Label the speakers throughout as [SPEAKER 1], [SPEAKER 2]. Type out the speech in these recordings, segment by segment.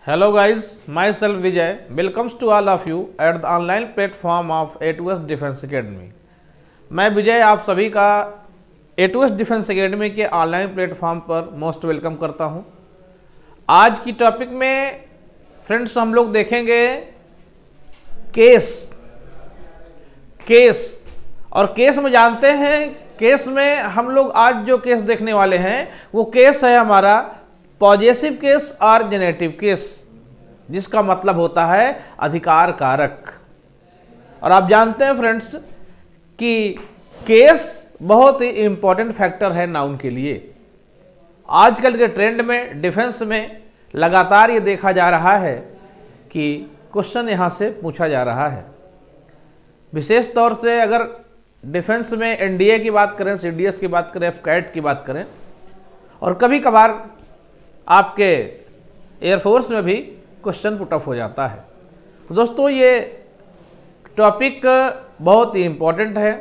[SPEAKER 1] Hello guys, myself Vijay. Welcomes to all of you at the online platform of A2S Defense Academy. मैं विजय आप सभी का A2S defence academy के online platform पर most welcome करता हूं। आज की टॉपिक में फ्रेंड्स हम लोग देखेंगे केस और केस में जानते हैं, केस में हम लोग आज जो केस देखने वाले हैं वो केस है हमारा पॉजेसिव केस और जेनेटिव केस, जिसका मतलब होता है अधिकार कारक। और आप जानते हैं फ्रेंड्स कि केस बहुत ही इंपॉर्टेंट फैक्टर है नाउन के लिए। आजकल के ट्रेंड में डिफेंस में लगातार ये देखा जा रहा है कि क्वेश्चन यहाँ से पूछा जा रहा है। विशेष तौर से अगर डिफेंस में एनडीए की बात करें, सीडीएस की बात करें, एफकैट की बात करें, और कभी कभार आपके एयरफोर्स में भी क्वेश्चन पुट अप हो जाता है। तो दोस्तों ये टॉपिक बहुत ही इम्पोर्टेंट है।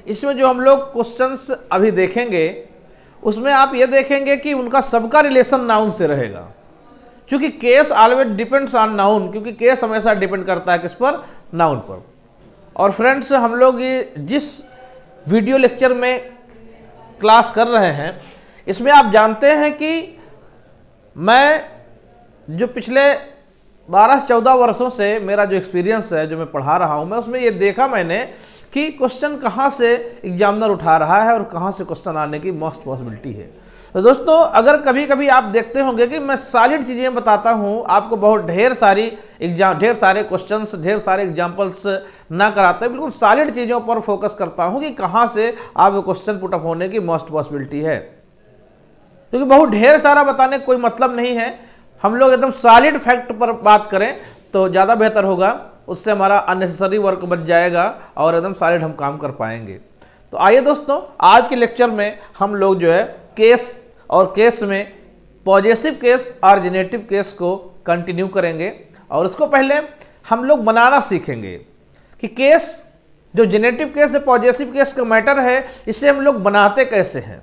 [SPEAKER 1] इसमें जो हम लोग क्वेश्चंस अभी देखेंगे उसमें आप ये देखेंगे कि उनका सबका रिलेशन नाउन से रहेगा, क्योंकि case always depends on noun, क्योंकि केस हमेशा डिपेंड करता है किस पर, नाउन पर। और फ्रेंड्स हम लोग ये जिस वीडियो लेक्चर में क्लास कर रहे हैं इसमें आप जानते हैं कि मैं जो पिछले 12-14 वर्षों से मेरा जो एक्सपीरियंस है, जो मैं पढ़ा रहा हूं, मैं उसमें ये देखा मैंने कि क्वेश्चन कहाँ से एग्जामिनर उठा रहा है और कहाँ से क्वेश्चन आने की मोस्ट पॉसिबिलिटी है। तो दोस्तों अगर कभी कभी आप देखते होंगे कि मैं सॉलिड चीज़ें बताता हूँ, आपको बहुत ढेर सारे क्वेश्चंस, ढेर सारे एग्जाम्पल्स ना कराते, बिल्कुल सॉलिड चीज़ों पर फोकस करता हूँ कि कहाँ से आप क्वेश्चन पुटअप होने की मोस्ट पॉसिबिलिटी है। क्योंकि बहुत ढेर सारा बताने कोई मतलब नहीं है, हम लोग एकदम सॉलिड फैक्ट पर बात करें तो ज़्यादा बेहतर होगा, उससे हमारा अननेसेसरी वर्क बच जाएगा और एकदम सॉलिड हम काम कर पाएंगे। तो आइए दोस्तों आज के लेक्चर में हम लोग जो है केस और केस में पॉजेसिव केस और जेनेटिव केस को कंटिन्यू करेंगे। और उसको पहले हम लोग बनाना सीखेंगे कि केस जो जेनेटिव केस है, पॉजेसिव केस का मैटर है, इसे हम लोग बनाते कैसे हैं।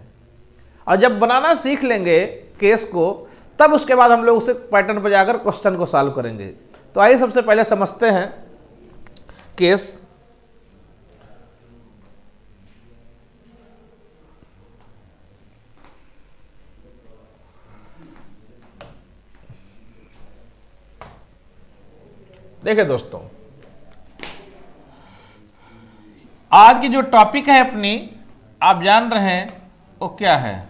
[SPEAKER 1] और जब बनाना सीख लेंगे केस को, तब उसके बाद हम लोग उसे पैटर्न पर जाकर क्वेश्चन को सॉल्व करेंगे। तो आइए सबसे पहले समझते हैं केस। देखिए दोस्तों, आज की जो टॉपिक है अपनी, आप जान रहे हैं वो क्या है,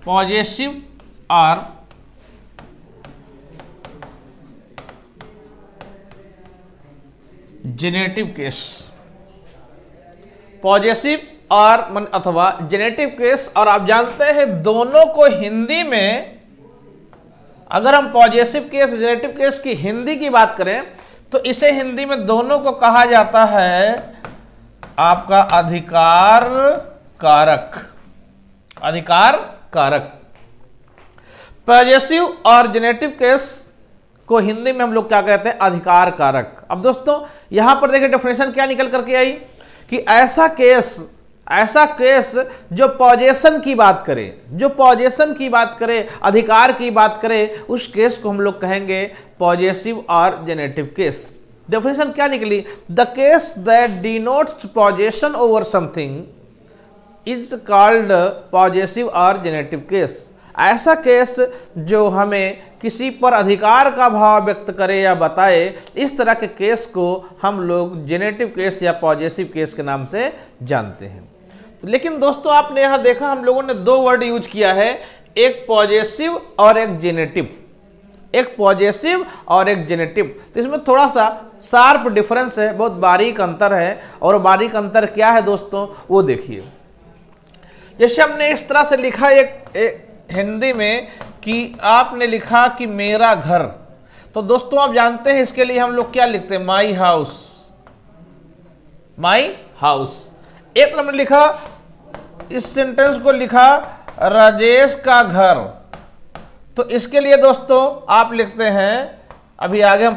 [SPEAKER 1] पॉजेसिव और जेनेटिव केस। पॉजेसिव और अथवा जेनेटिव केस। और आप जानते हैं दोनों को हिंदी में, अगर हम पॉजेसिव केस, जेनेटिव केस की हिंदी की बात करें तो इसे हिंदी में दोनों को कहा जाता है आपका अधिकार कारक। अधिकार कारक। पॉजेसिव और जेनेटिव केस को हिंदी में हम लोग क्या कहते हैं, अधिकार कारक। अब दोस्तों यहां पर देखिए डेफिनेशन क्या निकल करके आई कि ऐसा केस जो पॉजेशन की बात करे, जो पॉजेशन की बात करे, अधिकार की बात करे, उस केस को हम लोग कहेंगे पॉजेसिव और जेनेटिव केस। डेफिनेशन क्या निकली, the case that denotes possession over something is called possessive और जेनेटिव केस। ऐसा केस जो हमें किसी पर अधिकार का भाव व्यक्त करे या बताए, इस तरह के केस को हम लोग जेनेटिव केस या पॉजेसिव केस के नाम से जानते हैं। तो लेकिन दोस्तों आपने यहाँ देखा हम लोगों ने दो वर्ड यूज किया है, एक पॉजेसिव और एक जेनेटिव। एक पॉजेसिव और एक जेनेटिव। तो इसमें थोड़ा सा शार्प डिफरेंस है, बहुत बारीक अंतर है। और बारीक अंतर क्या है दोस्तों, वो देखिए। जैसे हमने इस तरह से लिखा एक हिंदी में कि आपने लिखा कि मेरा घर, तो दोस्तों आप जानते हैं इसके लिए हम लोग क्या लिखते हैं, माई हाउस। My house. एक हमने लिखा, इस सेंटेंस को लिखा राजेश का घर, तो इसके लिए दोस्तों आप लिखते हैं, अभी आगे हम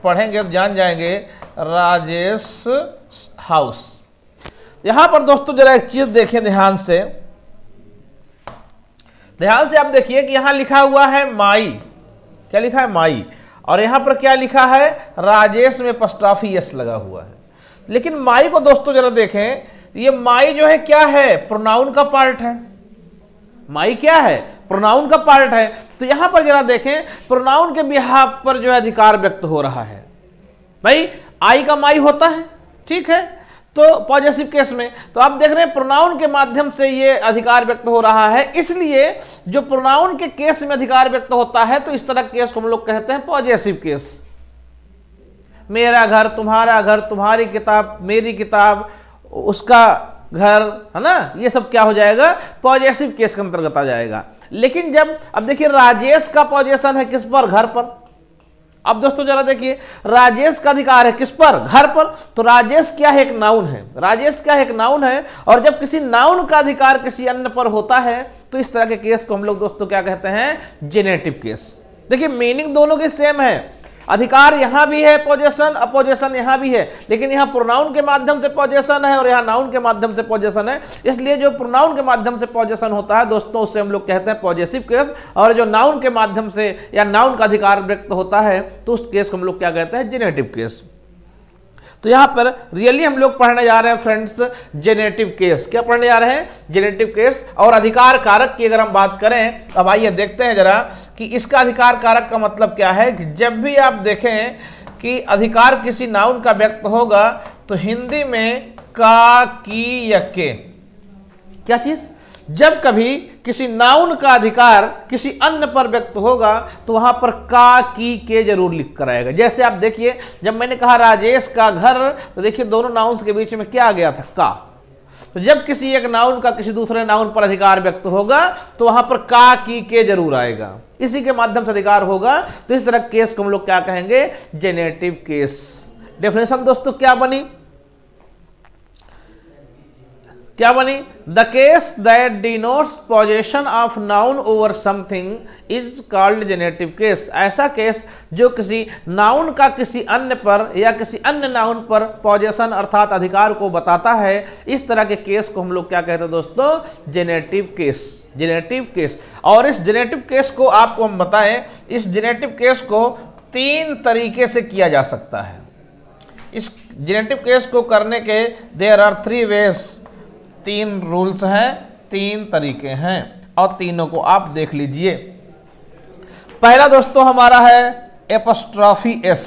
[SPEAKER 1] पढ़ेंगे तो जान जाएंगे, राजेश हाउस। यहां पर दोस्तों जरा एक चीज देखें ध्यान से, ध्यान से आप देखिए कि यहां लिखा हुआ है माई, क्या लिखा है माई, और यहां पर क्या लिखा है राजेश में अपॉस्ट्रोफी एस लगा हुआ है। लेकिन माई को दोस्तों जरा देखें, ये माई जो है क्या है, प्रोनाउन का पार्ट है। माई क्या है, प्रोनाउन का पार्ट है। तो यहां पर जरा देखें, प्रोनाउन के बिहाफ पर जो है अधिकार व्यक्त हो रहा है। भाई आई का माई होता है, ठीक है, तो पॉजेसिव केस में तो आप देख रहे हैं प्रोनाउन के माध्यम से ये अधिकार व्यक्त हो रहा है। इसलिए जो प्रोनाउन के केस में अधिकार व्यक्त होता है तो इस तरह केस को हम लोग कहते हैं पॉजेसिव केस। मेरा घर, तुम्हारा घर, तुम्हारी किताब, मेरी किताब, उसका घर, है ना, ये सब क्या हो जाएगा, पॉजेसिव केस के अंतर्गत आ जाएगा। लेकिन जब अब देखिए राजेश का पॉजेशन है किस पर, घर पर। अब दोस्तों जरा देखिए, राजेश का अधिकार है किस पर, घर पर। तो राजेश क्या है, एक नाउन है। राजेश क्या है, एक नाउन है। और जब किसी नाउन का अधिकार किसी अन्य पर होता है तो इस तरह के केस को हम लोग दोस्तों क्या कहते हैं, जेनेटिव केस। देखिए मीनिंग दोनों की सेम है, अधिकार यहां भी है पॉजेशन, अपोजेशन यहां भी है, लेकिन यहां प्रोनाउन के माध्यम से पॉजेशन है और यहां नाउन के माध्यम से पॉजेशन है। इसलिए जो प्रोनाउन के माध्यम से पॉजेशन होता है दोस्तों उसे हम लोग कहते हैं पॉजेसिव केस, और जो नाउन के माध्यम से या नाउन का अधिकार व्यक्त होता है तो उस केस को हम लोग क्या कहते हैं, जेनेटिव केस। तो यहां पर रियली हम लोग पढ़ने जा रहे हैं फ्रेंड्स जेनेटिव केस। क्या पढ़ने जा रहे हैं, जेनेटिव केस। और अधिकार कारक की अगर हम बात करें, अब आइए देखते हैं जरा कि इसका अधिकार कारक का मतलब क्या है। कि जब भी आप देखें कि अधिकार किसी नाउन का व्यक्त होगा तो हिंदी में का, की या के, क्या चीज, जब कभी किसी नाउन का अधिकार किसी अन्य पर व्यक्त होगा तो वहां पर का, की, के जरूर लिख कर आएगा। जैसे आप देखिए, जब मैंने कहा राजेश का घर, तो देखिए दोनों नाउन्स के बीच में क्या आ गया था, का। तो जब किसी एक नाउन का किसी दूसरे नाउन पर अधिकार व्यक्त होगा तो वहां पर का, की, के जरूर आएगा, इसी के माध्यम से अधिकार होगा। तो इस तरह केस को हम लोग क्या कहेंगे, जेनेटिव केस। डेफिनेशन दोस्तों क्या बनी, क्या बनी, the case that denotes possession of noun over something is called genitive case. ऐसा केस जो किसी नाउन का किसी अन्य पर या किसी अन्य नाउन पर पॉजेशन अर्थात अधिकार को बताता है, इस तरह के केस को हम लोग क्या कहते हैं दोस्तों, जेनेटिव केस। Generative case. और इस जेनेटिव केस को आपको हम बताएं, इस जेनेटिव केस को 3 तरीके से किया जा सकता है। इस जेनेटिव केस को करने के देयर आर 3 वेज, 3 रूल्स हैं, 3 तरीके हैं, और तीनों को आप देख लीजिए। पहला दोस्तों हमारा है एपोस्ट्रॉफी एस,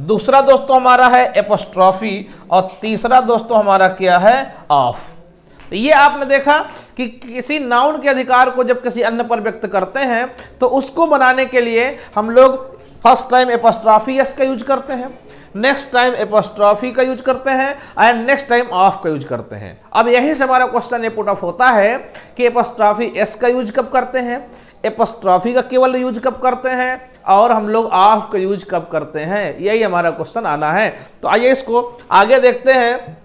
[SPEAKER 1] दूसरा दोस्तों हमारा है एपोस्ट्रॉफी, और तीसरा दोस्तों हमारा क्या है, ऑफ। ये आपने देखा कि किसी नाउन के अधिकार को जब किसी अन्य पर व्यक्त करते हैं तो उसको बनाने के लिए हम लोग फर्स्ट टाइम एपोस्ट्रॉफी एस का यूज करते हैं, नेक्स्ट टाइम एपोस्ट्रॉफी का यूज करते हैं, एंड नेक्स्ट टाइम ऑफ का यूज करते हैं। अब यहीं से हमारा क्वेश्चन पुट ऑफ होता है कि एपोस्ट्रॉफी एस का यूज कब करते हैं, एपोस्ट्रॉफी का केवल यूज कब करते हैं, और हम लोग ऑफ का यूज कब करते हैं, यही हमारा क्वेश्चन आना है। तो आइए इसको आगे देखते हैं।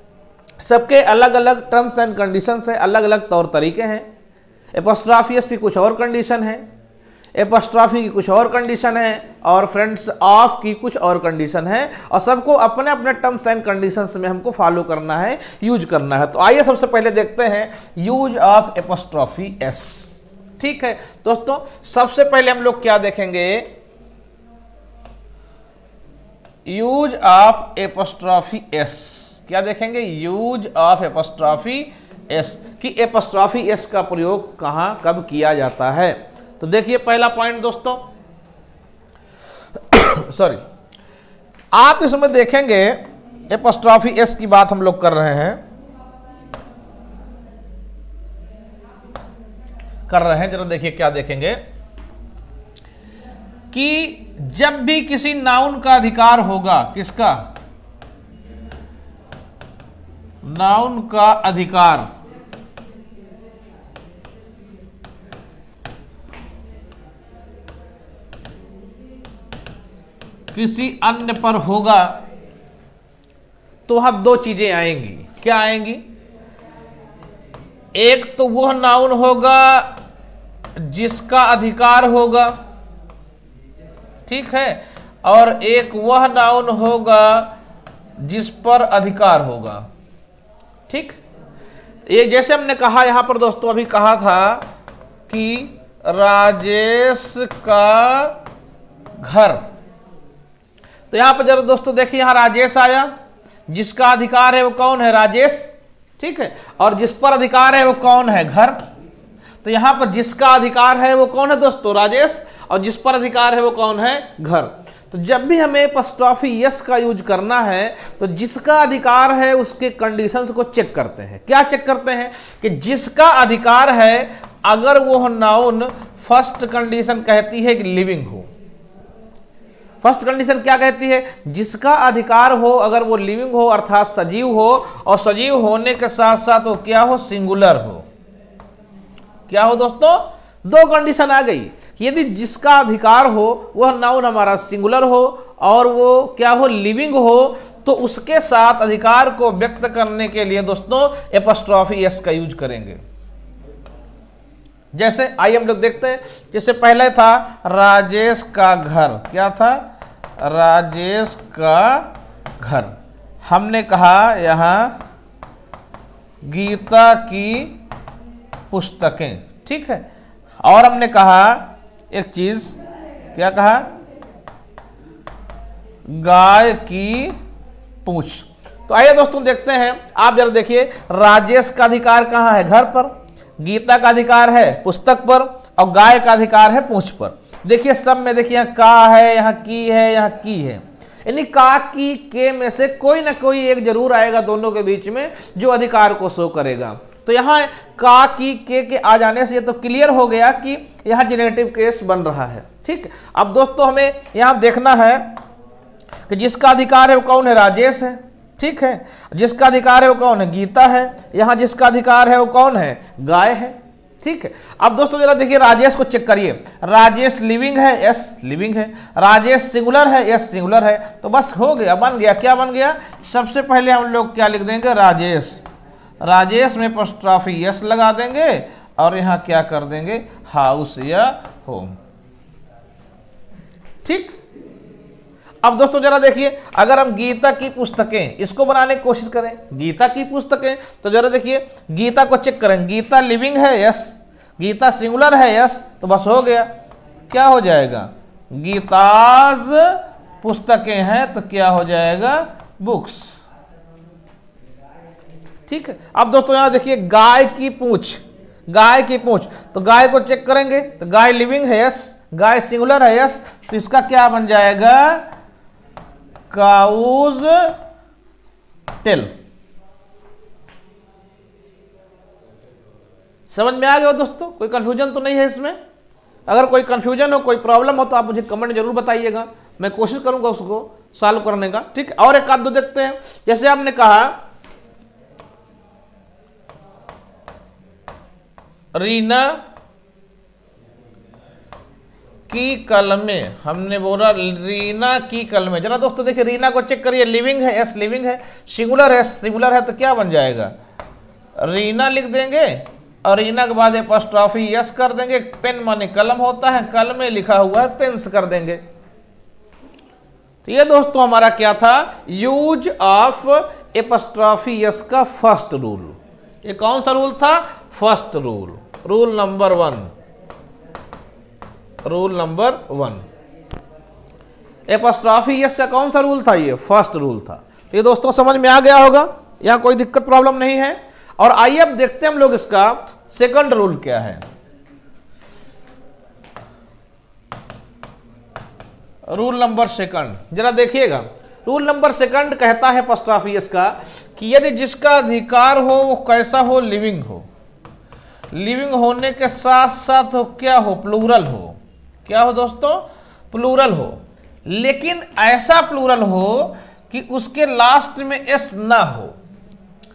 [SPEAKER 1] सबके अलग अलग टर्म्स एंड कंडीशंस हैं, अलग अलग तौर तरीके हैं। एपोस्ट्रॉफी एस की कुछ और कंडीशन है, एपोस्ट्रॉफी की कुछ और कंडीशन है, और फ्रेंड्स ऑफ की कुछ और कंडीशन है, और सबको अपने अपने टर्म्स एंड कंडीशंस में हमको फॉलो करना है, यूज करना है। तो आइए सबसे पहले देखते हैं यूज ऑफ एपोस्ट्रॉफी एस। ठीक है दोस्तों, सबसे पहले हम लोग क्या देखेंगे, यूज ऑफ एपोस्ट्रॉफी एस। क्या देखेंगे, यूज ऑफ एपोस्ट्रॉफी एस, कि एपोस्ट्रॉफी एस का प्रयोग कहां कब किया जाता है। तो देखिए पहला पॉइंट दोस्तों सॉरी, आप इसमें देखेंगे एपोस्ट्रॉफी एस की बात हम लोग कर रहे हैं, जरा देखिए क्या देखेंगे कि जब भी किसी नाउन का अधिकार होगा, किसका, नाउन का अधिकार किसी अन्य पर होगा तो वहां 2 चीजें आएंगी। क्या आएंगी, एक तो वह नाउन होगा जिसका अधिकार होगा, ठीक है, और एक वह नाउन होगा जिस पर अधिकार होगा। ठीक, ये जैसे हमने कहा यहां पर दोस्तों, अभी कहा था कि राजेश का घर। तो यहां पर जरा दोस्तों देखिए, यहां राजेश आया, जिसका अधिकार है वो कौन है? राजेश, ठीक है। और जिस पर अधिकार है वो कौन है? घर। तो यहां पर जिसका अधिकार है वो कौन है दोस्तों? राजेश। और जिस पर अधिकार है वो कौन है? घर। तो जब भी हमें एपॉस्ट्रोफी यस का यूज करना है तो जिसका अधिकार है उसके कंडीशंस को चेक करते हैं। क्या चेक करते हैं? कि जिसका अधिकार है, अगर वो नाउन फर्स्ट कंडीशन कहती है कि लिविंग हो। फर्स्ट कंडीशन क्या कहती है? जिसका अधिकार हो अगर वो लिविंग हो अर्थात सजीव हो, और सजीव होने के साथ साथ वो क्या हो? सिंगुलर हो। क्या हो दोस्तों? दो कंडीशन आ गई। यदि जिसका अधिकार हो वह नाउन हमारा सिंगुलर हो और वो क्या हो? लिविंग हो, तो उसके साथ अधिकार को व्यक्त करने के लिए दोस्तों एपॉस्ट्रोफी यस का यूज करेंगे। जैसे आइए हम लोग देखते हैं। जैसे पहले था राजेश का घर। क्या था? राजेश का घर। हमने कहा यहां गीता की पुस्तकें, ठीक है। और हमने कहा एक चीज, क्या कहा? गाय की पूंछ। तो आइए दोस्तों देखते हैं। आप जरा देखिए, राजेश का अधिकार कहां है? घर पर। गीता का अधिकार है पुस्तक पर, और गाय का अधिकार है पूंछ पर। देखिए सब में देखिए, यहाँ का है, यहाँ की है, यहाँ की है, यानी का की के में से कोई ना कोई एक जरूर आएगा दोनों के बीच में जो अधिकार को शो करेगा। तो यहाँ का की के आ जाने से ये तो क्लियर हो गया कि यहाँ जेनेटिव केस बन रहा है, ठीक। अब दोस्तों हमें यहाँ देखना है कि जिसका अधिकार है वो कौन है? राजेश है, ठीक है। जिसका अधिकार है वो कौन है? गीता है। यहाँ जिसका अधिकार है वो कौन है? गाय है, ठीक है। अब दोस्तों जरा देखिए, राजेश को चेक करिए। राजेश लिविंग है? यस लिविंग है। राजेश सिंगुलर है? यस सिंगुलर है। तो बस हो गया, बन गया। क्या बन गया? सबसे पहले हम लोग क्या लिख देंगे? राजेश। राजेश में एपॉस्ट्रोफी यस लगा देंगे और यहाँ क्या कर देंगे? हाउस या होम, ठीक। अब दोस्तों जरा देखिए, अगर हम गीता की पुस्तकें इसको बनाने की कोशिश करें, गीता की पुस्तकें, तो जरा देखिए गीता को चेक करें। गीता लिविंग है? यस। गीता सिंगुलर है? यस। तो बस हो गया। क्या हो जाएगा? गीताज पुस्तकें हैं, तो क्या हो जाएगा? बुक्स, ठीक है। अब दोस्तों यहां देखिए, गाय की पूंछ। गाय की पूंछ, तो गाय को चेक करेंगे तो गाय लिविंग है? यस। गाय सिंगुलर है? यस। तो इसका क्या बन जाएगा? Cow's tail. समझ में आ गया दोस्तों? कोई कंफ्यूजन तो नहीं है इसमें? अगर कोई कंफ्यूजन हो, कोई प्रॉब्लम हो तो आप मुझे कमेंट जरूर बताइएगा, मैं कोशिश करूंगा उसको सॉल्व करने का, ठीक। और एक आध दो देखते हैं। जैसे आपने कहा रीना की कलमें, हमने बोला रीना की कलमें। जरा दोस्तों देखिए, रीना को चेक करिए। लिविंग है? यस लिविंग है। सिंगुलर है? सिंगुलर है। तो क्या बन जाएगा? रीना लिख देंगे और रीना के बाद एपॉस्ट्रोफी यस कर देंगे। पेन माने कलम होता है, कल में लिखा हुआ है पेंस कर देंगे। तो ये दोस्तों हमारा क्या था? यूज ऑफ एपॉस्ट्रोफी यस का फर्स्ट रूल। ये कौन सा रूल था? First rule, rule number 1। Rule number 1 apostrophe S का कौन सा रूल था? ये फर्स्ट रूल था। तो ये दोस्तों समझ में आ गया होगा, यहां कोई दिक्कत प्रॉब्लम नहीं है। और आइए अब देखते हैं हम लोग इसका सेकंड रूल क्या है। रूल नंबर सेकंड, जरा देखिएगा। रूल नंबर सेकंड कहता है एपॉस्ट्रोफी यस का कि यदि जिसका अधिकार हो वो कैसा हो? लिविंग हो। लिविंग होने के साथ साथ हो क्या हो? प्लूरल हो। क्या हो दोस्तों? प्लूरल हो। लेकिन ऐसा प्लूरल हो कि उसके लास्ट में एस ना हो।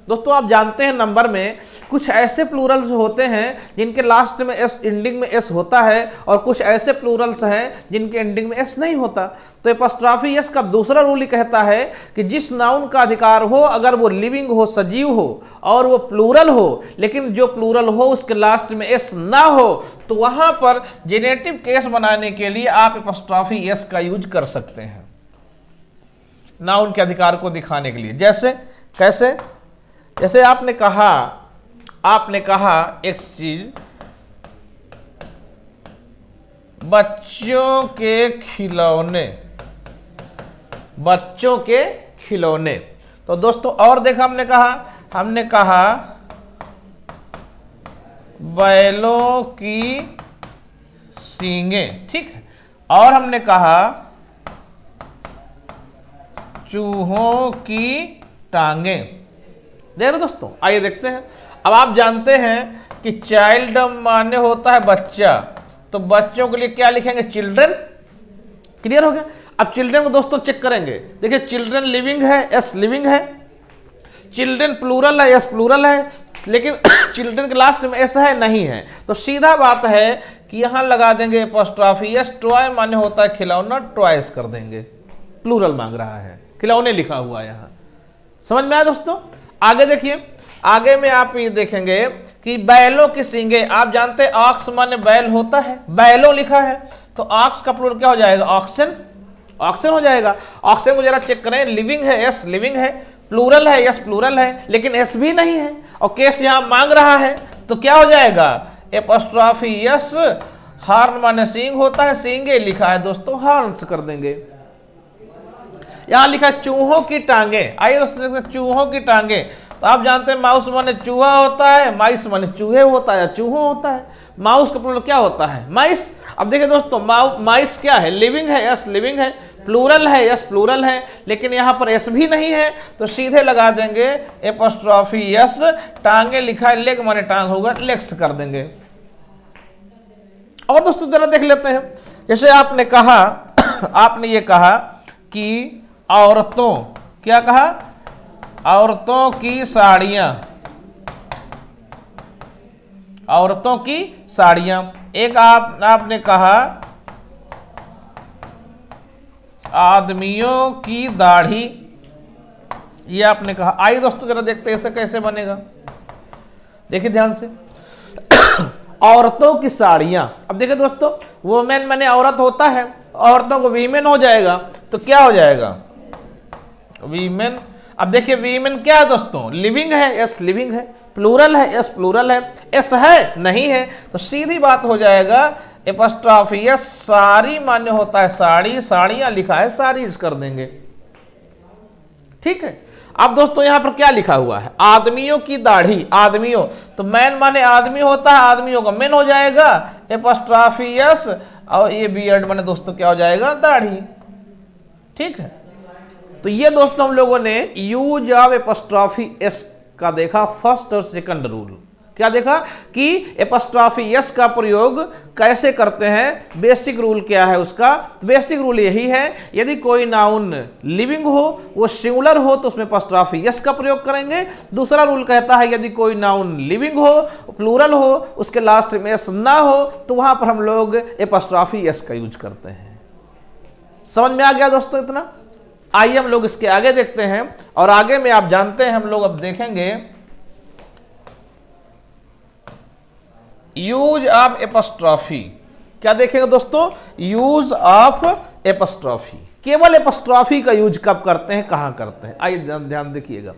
[SPEAKER 1] दोस्तों आप जानते हैं नंबर में कुछ ऐसे प्लूरल्स होते हैं जिनके लास्ट में एस, एंडिंग में एस होता है, और कुछ ऐसे प्लूरल्स हैं जिनके एंडिंग में एस नहीं होता। तो एपॉस्ट्रोफी यस का दूसरा रूल ही कहता है कि जिस नाउन का अधिकार हो, अगर वो लिविंग हो, सजीव हो, और वो प्लूरल हो, लेकिन जो प्लूरल हो उसके लास्ट में एस ना हो, तो वहां पर जेनेटिव केस बनाने के लिए आप एपॉस्ट्रोफी यस का यूज कर सकते हैं नाउन के अधिकार को दिखाने के लिए। जैसे कैसे? जैसे आपने कहा एक चीज, बच्चों के खिलौने, बच्चों के खिलौने। तो दोस्तों और देखा हमने कहा बैलों की सींगें, ठीक है, और हमने कहा चूहों की टांगें। देख रहे दोस्तों, आइए देखते हैं। अब आप जानते हैं कि चाइल्ड माने होता है बच्चा, तो बच्चों के लिए क्या लिखेंगे? चिल्ड्रन। क्लियर हो गया? अब चिल्ड्रन को दोस्तों चेक करेंगे। देखिए चिल्ड्रन लिविंग है, यस लिविंग है। चिल्ड्रन प्लूरल है, यस प्लूरल है, लेकिन चिल्ड्रन के लास्ट में एस है, नहीं है। तो सीधा बात है कि यहां लगा देंगे एपोस्ट्रॉफी एस। टॉय माने होता है खिलौना, टॉयज कर देंगे, प्लूरल मांग रहा है, खिलौने लिखा हुआ है यहां। समझ में आया दोस्तों? आगे देखिए, आगे में आप ये देखेंगे कि बैलों की सींगे। आप जानते हैं ऑक्स माने बैल होता है, बैलों लिखा है, तो ऑक्स का प्लूरल क्या हो जाएगा? ऑक्सन, ऑक्सन हो जाएगा। ऑक्सन को जरा चेक करें, लिविंग है, यस लिविंग है, प्लूरल है, यस प्लूरल है, लेकिन एस भी नहीं है और केस यहां मांग रहा है, तो क्या हो जाएगा? Apostrophe yes. हॉर्न माने सींग होता है, सींगे लिखा है दोस्तों, हॉर्न्स कर देंगे। यहां लिखा है चूहों की टांगे। आइए दोस्तों देखते हैं चूहों की टांगे। तो आप जानते हैं माउस माने चूहा होता है, माइस माने चूहे होता है या चूहों होता है। माउस का प्लूरल क्या होता है? माइस। अब देखिए दोस्तों, माइस क्या है? लिविंग है, यस लिविंग है, प्लूरल है, यस प्लूरल है, लेकिन यहां पर एस भी नहीं है, तो सीधे लगा देंगे एपोस्ट्रॉफी यस। टांगे लिखा है, लेग माने टांग होगा, लेग्स कर देंगे। और दोस्तों जरा देख लेते हैं, जैसे आपने कहा आपने ये कहा कि औरतों, क्या कहा? औरतों की साड़ियां, औरतों की साड़ियां। एक आपने कहा आदमियों की दाढ़ी, ये आपने कहा। आइए दोस्तों जरा देखते हैं इसे कैसे बनेगा। देखिए ध्यान से, औरतों की साड़ियां। अब देखिए दोस्तों, वुमेन माने औरत होता है, औरतों को वीमेन हो जाएगा, तो क्या हो जाएगा? वीमेन। अब देखिए वीमेन क्या है दोस्तों? लिविंग है, यस लिविंग है, प्लूरल है, यस प्लूरल है, एस है, नहीं है, तो सीधी बात हो जाएगा एपोस्ट्रॉफी यस। साड़ी मान्य होता है साड़ी, साड़ियां लिखा है, साड़ीज कर देंगे। ठीक है। अब दोस्तों यहां पर क्या लिखा हुआ है? आदमियों की दाढ़ी, आदमियों, तो मैन माने आदमी होता है, आदमियों का मैन हो जाएगा, एपोस्ट्रॉफी यस, और ये बियर्ड माने दोस्तों क्या हो जाएगा? दाढ़ी। ठीक है। तो ये दोस्तों हम लोगों ने यूज ऑफ एपोस्ट्रॉफी एस का देखा, फर्स्ट और सेकंड रूल। क्या देखा कि एपोस्ट्रॉफी एस का प्रयोग कैसे करते हैं, बेसिक रूल क्या है उसका। तो बेसिक रूल यही है, यदि कोई नाउन लिविंग हो, वो सिंगुलर हो, तो उसमें एपोस्ट्रॉफी एस का प्रयोग करेंगे। दूसरा रूल कहता है यदि कोई नाउन लिविंग हो, प्लूरल हो, उसके लास्ट में एस ना हो, तो वहां पर हम लोग एपोस्ट्रॉफी एस का यूज करते हैं। समझ में आ गया दोस्तों इतना? आइए हम लोग इसके आगे देखते हैं, और आगे में आप जानते हैं हम लोग अब देखेंगे यूज ऑफ एपोस्ट्रॉफी। क्या देखेंगे दोस्तों? Use of apostrophe. केवल एपोस्ट्रॉफी का यूज कब करते हैं, कहां करते हैं? आइए ध्यान देखिएगा।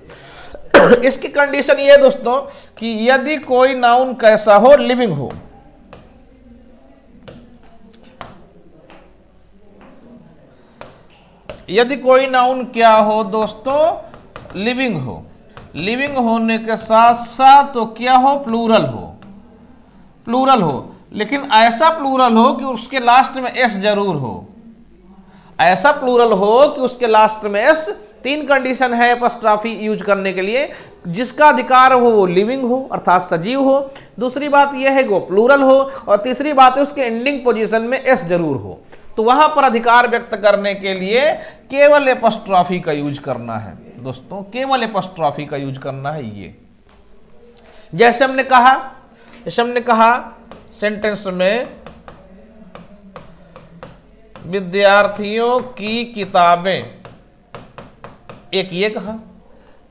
[SPEAKER 1] इसकी कंडीशन ये है दोस्तों कि यदि कोई नाउन कैसा हो, लिविंग हो, यदि कोई नाउन क्या हो दोस्तों? लिविंग हो। लिविंग होने के साथ साथ तो क्या हो? प्लूरल हो, प्लूरल हो, लेकिन ऐसा प्लूरल हो कि उसके लास्ट में एस जरूर हो। ऐसा प्लूरल हो कि उसके लास्ट में एस। तीन कंडीशन है एपोस्ट्रॉफी यूज करने के लिए। जिसका अधिकार हो वो लिविंग हो, अर्थात सजीव हो। दूसरी बात यह है कि वो प्लूरल हो, और तीसरी बात है उसके एंडिंग पोजीशन में एस जरूर हो। तो वहां पर अधिकार व्यक्त करने के लिए केवल एपोस्ट्रॉफी का यूज करना है दोस्तों, केवल एपोस्ट्रॉफी का यूज करना है। ये जैसे हमने कहा सेंटेंस में विद्यार्थियों की किताबें, एक ये कहा,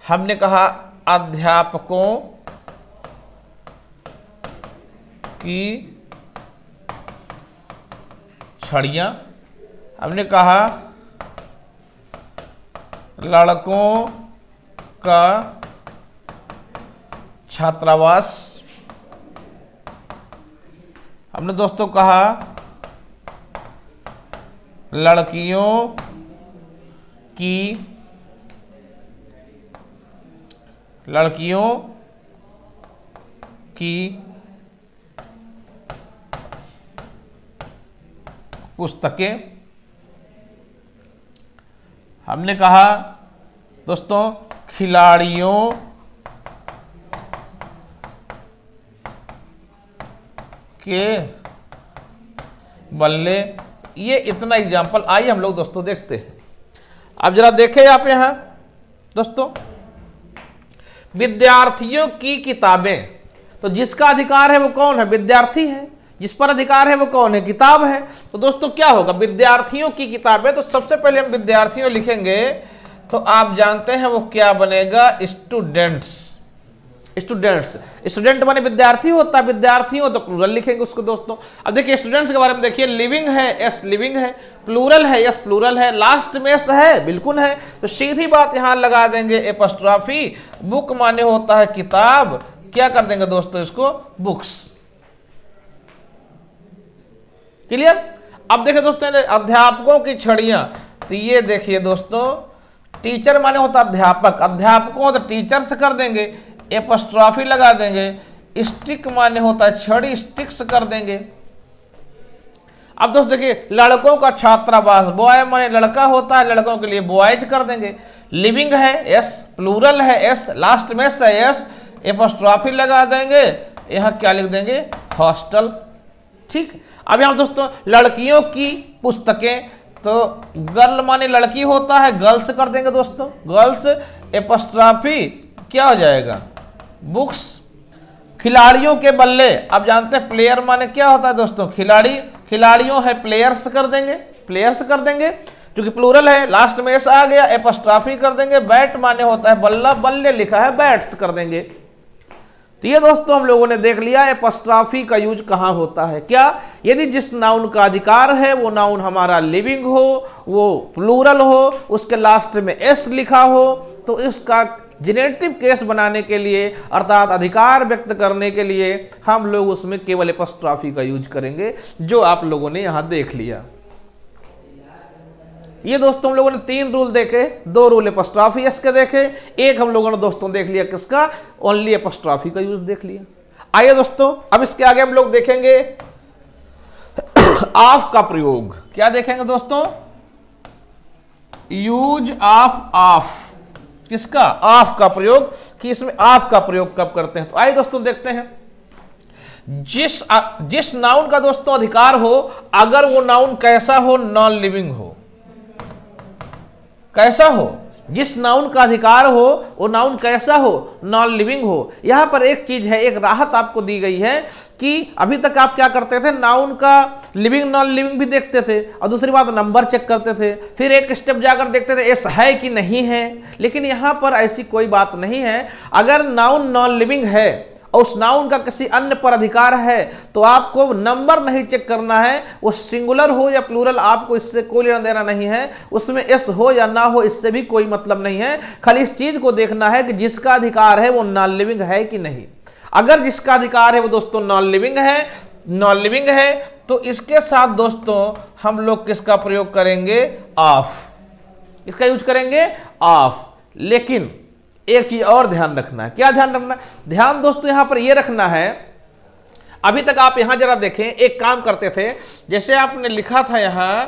[SPEAKER 1] हमने कहा अध्यापकों की छड़ियां, हमने कहा लड़कों का छात्रावास, हमने दोस्तों कहा लड़कियों की पुस्तकें। हमने कहा दोस्तों खिलाड़ियों के बल्ले। ये इतना एग्जाम्पल आइए हम लोग दोस्तों देखते हैं। अब जरा देखें आप यहां दोस्तों, विद्यार्थियों की किताबें। तो जिसका अधिकार है वो कौन है? विद्यार्थी है। जिस पर अधिकार है वो कौन है? किताब है। तो दोस्तों क्या होगा? विद्यार्थियों की किताबें। तो सबसे पहले हम विद्यार्थियों लिखेंगे तो आप जानते हैं वो क्या बनेगा? स्टूडेंट्स। स्टूडेंट माने विद्यार्थी होता है, विद्यार्थियों तो प्लूरल लिखेंगे उसको दोस्तों। अब देखिए स्टूडेंट्स के बारे में देखिए, लिविंग है, यस लिविंग है, प्लूरल है, यस प्लूरल है, लास्ट में एस है, बिल्कुल है। तो सीधी बात यहां लगा देंगे एपस्ट्रॉफी। बुक माने होता है किताब, क्या कर देंगे दोस्तों इसको? बुक्स। क्लियर? अब देखिए दोस्तों अध्यापकों की छड़ियां। तो ये देखिए दोस्तों, टीचर माने होता अध्यापक, अध्यापकों तो टीचर्स कर देंगे, एपस्ट्रॉफी लगा देंगे। स्टिक माने होता है छड़ी, स्टिक्स कर देंगे। अब दोस्तों देखिए लड़कों का छात्रावास, बॉय माने लड़का होता है, लड़कों के लिए बॉयज कर देंगे। लिविंग है, यस, प्लूरल है, यस, लास्ट में है, यस, एपस्ट्रॉफी लगा देंगे। यहां क्या लिख देंगे? हॉस्टल। ठीक। अब यहां दोस्तों लड़कियों की पुस्तकें, तो गर्ल माने लड़की होता है, गर्ल्स कर देंगे दोस्तों, गर्ल्स, एपस्ट्रॉफी क्या हो जाएगा? बुक्स। खिलाड़ियों के बल्ले, अब जानते हैं प्लेयर माने क्या होता है दोस्तों? खिलाड़ी, खिलाड़ियों है, प्लेयर्स कर देंगे, प्लेयर्स कर देंगे, क्योंकि प्लूरल है, लास्ट में एस आ गया, एपस्ट्रॉफी कर देंगे। बैट माने होता है बल्ला, बल्ले लिखा है, बैट्स कर देंगे। तो ये दोस्तों हम लोगों ने देख लिया एपस्ट्रॉफी का यूज कहां होता है। क्या? यदि जिस नाउन का अधिकार है वो नाउन हमारा लिविंग हो, वो प्लूरल हो, उसके लास्ट में एस लिखा हो, तो इसका जेनेटिव केस बनाने के लिए अर्थात अधिकार व्यक्त करने के लिए हम लोग उसमें केवल एपस्ट्रॉफी का यूज करेंगे, जो आप लोगों ने यहां देख लिया। ये दोस्तों हम लोगों ने 3 रूल देखे, 2 रूल एपस्ट्रॉफी एस के देखे, एक हम लोगों ने दोस्तों देख लिया किसका? ओनली एपस्ट्रॉफी का यूज देख लिया। आइए दोस्तों अब इसके आगे हम लोग देखेंगे ऑफ का प्रयोग। क्या देखेंगे दोस्तों? यूज ऑफ किसका? ऑफ का प्रयोग, कि इसमें ऑफ का प्रयोग कब करते हैं। तो आइए दोस्तों देखते हैं। जिस नाउन का दोस्तों अधिकार हो, अगर वो नाउन कैसा हो? नॉन लिविंग हो। कैसा हो? जिस नाउन का अधिकार हो वो नाउन कैसा हो? नॉन लिविंग हो। यहां पर एक चीज है, एक राहत आपको दी गई है कि अभी तक आप क्या करते थे? नाउन का लिविंग नॉन लिविंग भी देखते थे, और दूसरी बात नंबर चेक करते थे, फिर एक स्टेप जाकर देखते थे एस है कि नहीं है। लेकिन यहां पर ऐसी कोई बात नहीं है। अगर नाउन नॉन लिविंग है और उस नाउन का किसी अन्य पर अधिकार है, तो आपको नंबर नहीं चेक करना है, वो सिंगुलर हो या प्लूरल, आपको इससे कोई लेना देना नहीं है। उसमें एस हो या ना हो इससे भी कोई मतलब नहीं है। खाली इस चीज को देखना है कि जिसका अधिकार है वो नॉन लिविंग है कि नहीं। अगर जिसका अधिकार है वो दोस्तों नॉन लिविंग है, तो इसके साथ दोस्तों हम लोग किसका प्रयोग करेंगे? ऑफ। इसका यूज करेंगे ऑफ। लेकिन एक चीज और ध्यान रखना है। क्या ध्यान रखना है? ध्यान दोस्तों यहां पर यह रखना है, अभी तक आप यहां जरा देखें, एक काम करते थे, जैसे आपने लिखा था यहां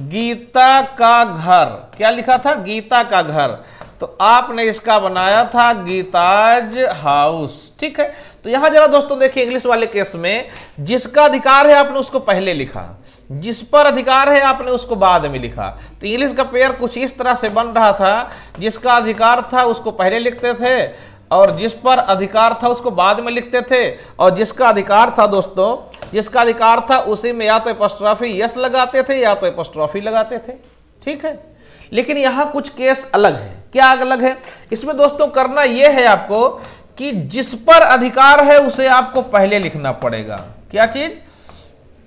[SPEAKER 1] गीता का घर। क्या लिखा था? गीता का घर। तो आपने इसका बनाया था गीताज हाउस। ठीक है। तो यहां जरा दोस्तों देखिए, इंग्लिश वाले केस में जिसका अधिकार है आपने उसको पहले लिखा, जिस पर अधिकार है आपने उसको बाद में लिखा। तो इंग्लिश का पेयर कुछ इस तरह से बन रहा था, जिसका अधिकार था उसको पहले लिखते थे, और जिस पर अधिकार था उसको बाद में लिखते थे, और जिसका अधिकार था दोस्तों, जिसका अधिकार था उसी में या तो एपस्ट्रॉफी यस लगाते थे या तो एपस्ट्रॉफी लगाते थे। ठीक है। लेकिन यहां कुछ केस अलग है। क्या अलग है? इसमें दोस्तों करना यह है आपको कि जिस पर अधिकार है उसे आपको पहले लिखना पड़ेगा। क्या चीज?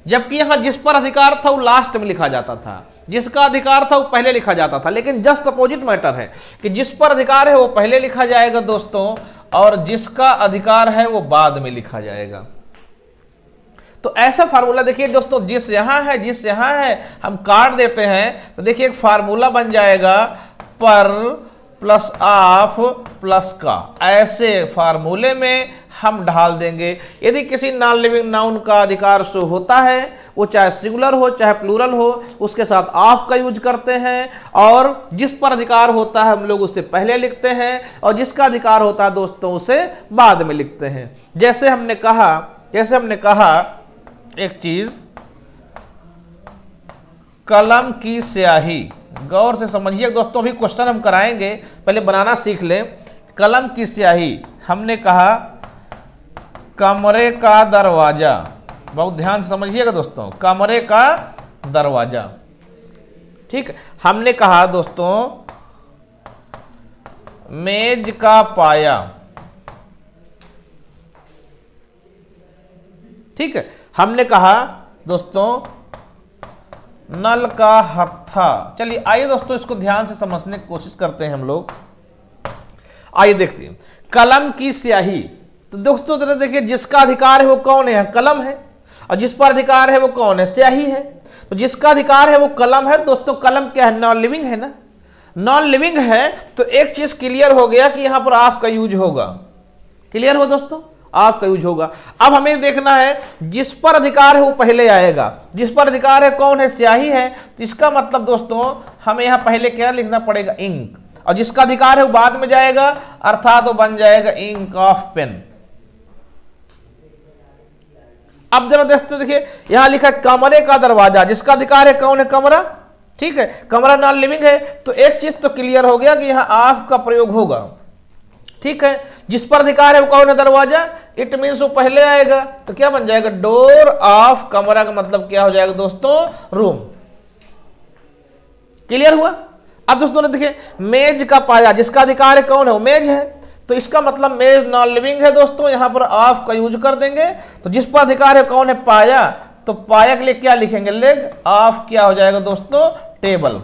[SPEAKER 1] जबकि यहां जिस पर अधिकार था वो लास्ट में लिखा जाता था, जिसका अधिकार था वो पहले लिखा जाता था। लेकिन जस्ट अपोजिट मैटर है कि जिस पर अधिकार है वो पहले लिखा जाएगा दोस्तों, और जिसका अधिकार है वो बाद में लिखा जाएगा। तो ऐसा फार्मूला देखिए दोस्तों, जिस यहाँ है हम काट देते हैं, तो देखिए एक फार्मूला बन जाएगा पर प्लस ऑफ प्लस का, ऐसे फार्मूले में हम ढाल देंगे। यदि किसी नॉन लिविंग नाउन का अधिकार शो होता है, वो चाहे सिंगुलर हो चाहे प्लूरल हो, उसके साथ ऑफ का यूज करते हैं, और जिस पर अधिकार होता है हम लोग उसे पहले लिखते हैं, और जिसका अधिकार होता है दोस्तों उसे बाद में लिखते हैं। जैसे हमने कहा एक चीज, कलम की स्याही, गौर से समझिए दोस्तों, अभी क्वेश्चन हम कराएंगे, पहले बनाना सीख लें। कलम की स्याही, हमने कहा कमरे का दरवाजा, बहुत ध्यान से समझिएगा दोस्तों, कमरे का दरवाजा, ठीक। हमने कहा दोस्तों मेज का पाया, ठीक है। हमने कहा दोस्तों नल का हत्था। चलिए आइए दोस्तों इसको ध्यान से समझने की कोशिश करते हैं हम लोग। आइए देखते हैं, कलम की स्याही, तो दोस्तों जरा देखिए, जिसका अधिकार है वो कौन है? कलम है। और जिस पर अधिकार है वो कौन है? स्याही है। तो जिसका अधिकार है वो कलम है। दोस्तों कलम क्या है? नॉन लिविंग है ना। नॉन लिविंग है तो एक चीज क्लियर हो गया कि यहां पर ऑफ का यूज होगा। क्लियर हो दोस्तों? ऑफ का यूज होगा। अब हमें देखना है जिस पर अधिकार है वो पहले आएगा। जिस पर अधिकार है कौन है? स्याही है। तो इसका मतलब दोस्तों हमें यहां पहले क्या लिखना पड़ेगा? इंक। और जिसका अधिकार है वो बाद में जाएगा, अर्थात वो बन जाएगा इंक ऑफ पेन। अब जरा देखिए यहां लिखा है कमरे का दरवाजा। जिसका अधिकार है कौन है? कमरा। ठीक है, कमरा नॉन लिविंग है। तो एक चीज तो क्लियर हो गया कि यहां ऑफ का प्रयोग होगा। ठीक है, जिस पर अधिकार है वो कौन है? दरवाजा। इट मीन्स वो पहले आएगा। तो क्या बन जाएगा? Door of. कमरा का मतलब क्या हो जाएगा दोस्तों? रूम। क्लियर हुआ? अब दोस्तों ने देखिए मेज का पाया, जिसका अधिकार है कौन है? वो मेज है। तो इसका मतलब मेज नॉन लिविंग है दोस्तों, यहां पर ऑफ का यूज कर देंगे। तो जिस पर अधिकार है कौन है? पाया। तो पाया के लिए क्या लिखेंगे? लेग। ऑफ क्या हो जाएगा दोस्तों? टेबल।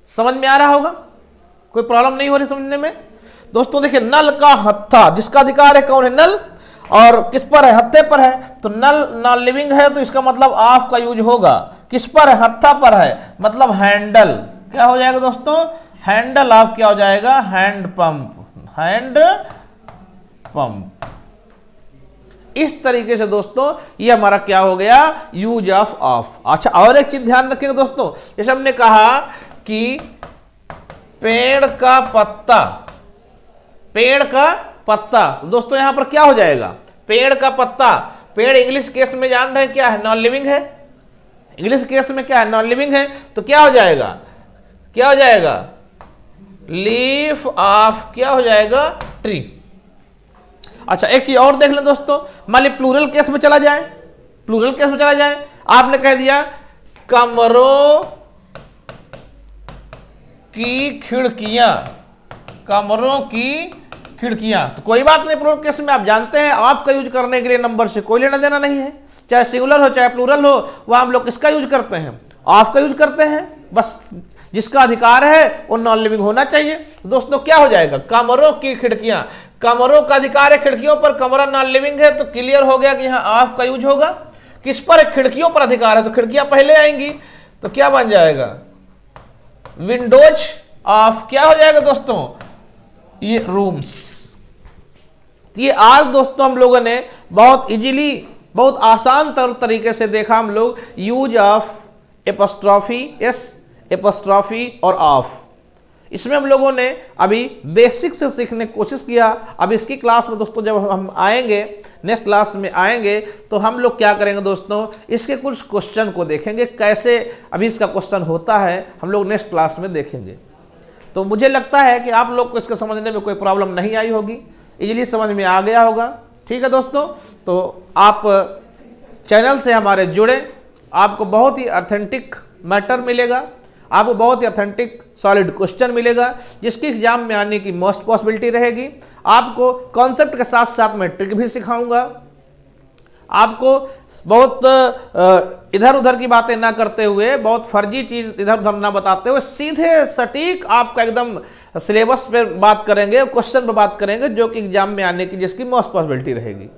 [SPEAKER 1] समझ में आ रहा होगा? कोई प्रॉब्लम नहीं हो रही समझने में? दोस्तों देखिए नल का हत्था, जिसका अधिकार है कौन है? नल। और किस पर है? हत्थे पर है। तो नल नॉन लिविंग है तो इसका मतलब ऑफ का यूज होगा। किस पर है? हत्था पर है, मतलब हैंडल। क्या हो जाएगा दोस्तों? हैंडल ऑफ क्या हो जाएगा? Hand pump. Hand pump. इस तरीके से दोस्तों ये हमारा क्या हो गया? Use of of. अच्छा, और एक चीज ध्यान रखेंगे दोस्तों, जैसे हमने कहा कि पेड़ का पत्ता। पेड़ का पत्ता, तो दोस्तों यहां पर क्या हो जाएगा? पेड़ का पत्ता। पेड़ इंग्लिश केस में जान रहे हैं क्या है? नॉन लिविंग है। इंग्लिश केस में क्या है? नॉन लिविंग है। तो क्या हो जाएगा? क्या हो जाएगा? लीफ ऑफ क्या हो जाएगा? ट्री। अच्छा, एक चीज और देख लें दोस्तों, मान ली प्लूरल केस में चला जाए। प्लूरल केस में चला जाए, आपने कह दिया कमरों की खिड़कियां। कमरों की खिड़कियां। तो कोई बात नहीं, प्लूरल केस में आप जानते हैं आपका यूज करने के लिए नंबर से कोई लेना देना नहीं है। चाहे सिंगुलर हो चाहे प्लूरल हो, वह हम लोग किसका यूज करते हैं? ऑफ का यूज करते हैं। बस जिसका अधिकार है वो नॉन लिविंग होना चाहिए। तो दोस्तों क्या हो जाएगा? कमरों की खिड़कियां। कमरों का अधिकार है खिड़कियों पर, कमरा नॉन लिविंग है, तो क्लियर हो गया कि यहां ऑफ का यूज होगा। किस पर? खिड़कियों पर अधिकार है, तो खिड़कियां पहले आएंगी। तो क्या बन जाएगा? विंडोज ऑफ क्या हो जाएगा दोस्तों? ये रूम्स। ये आज दोस्तों हम लोगों ने बहुत इजीली, बहुत आसान तरीके से देखा हम लोग use of apostrophe, S apostrophe और ऑफ। इसमें हम लोगों ने अभी बेसिक से सीखने की कोशिश किया। अब इसकी क्लास में दोस्तों जब हम आएंगे, नेक्स्ट क्लास में आएंगे, तो हम लोग क्या करेंगे दोस्तों? इसके कुछ क्वेश्चन को देखेंगे, कैसे अभी इसका क्वेश्चन होता है हम लोग नेक्स्ट क्लास में देखेंगे। तो मुझे लगता है कि आप लोग को इसको समझने में कोई प्रॉब्लम नहीं आई होगी, इजीली समझ में आ गया होगा। ठीक है दोस्तों, तो आप चैनल से हमारे जुड़े, आपको बहुत ही ऑथेंटिक मैटर मिलेगा, आपको बहुत ही ऑथेंटिक सॉलिड क्वेश्चन मिलेगा, जिसकी एग्जाम में आने की मोस्ट पॉसिबिलिटी रहेगी। आपको कॉन्सेप्ट के साथ साथ मैं ट्रिक भी सिखाऊंगा। आपको बहुत इधर उधर की बातें ना करते हुए, बहुत फर्जी चीज इधर उधर ना बताते हुए, सीधे सटीक आपका एकदम सिलेबस पे बात करेंगे, क्वेश्चन पे बात करेंगे, जो कि एग्जाम में आने की जिसकी मोस्ट पॉसिबिलिटी रहेगी।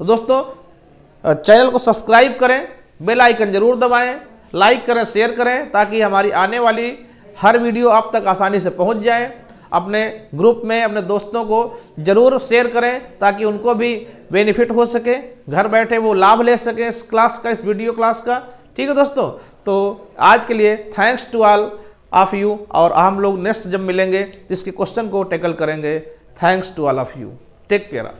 [SPEAKER 1] तो दोस्तों चैनल को सब्सक्राइब करें, बेल आइकन जरूर दबाएं, लाइक करें, शेयर करें, ताकि हमारी आने वाली हर वीडियो आप तक आसानी से पहुंच जाए। अपने ग्रुप में अपने दोस्तों को जरूर शेयर करें ताकि उनको भी बेनिफिट हो सके, घर बैठे वो लाभ ले सकें इस क्लास का, इस वीडियो क्लास का। ठीक है दोस्तों, तो आज के लिए thanks to all of you, और हम लोग नेक्स्ट जब मिलेंगे इसके क्वेश्चन को टैकल करेंगे। Thanks to all of you, take care.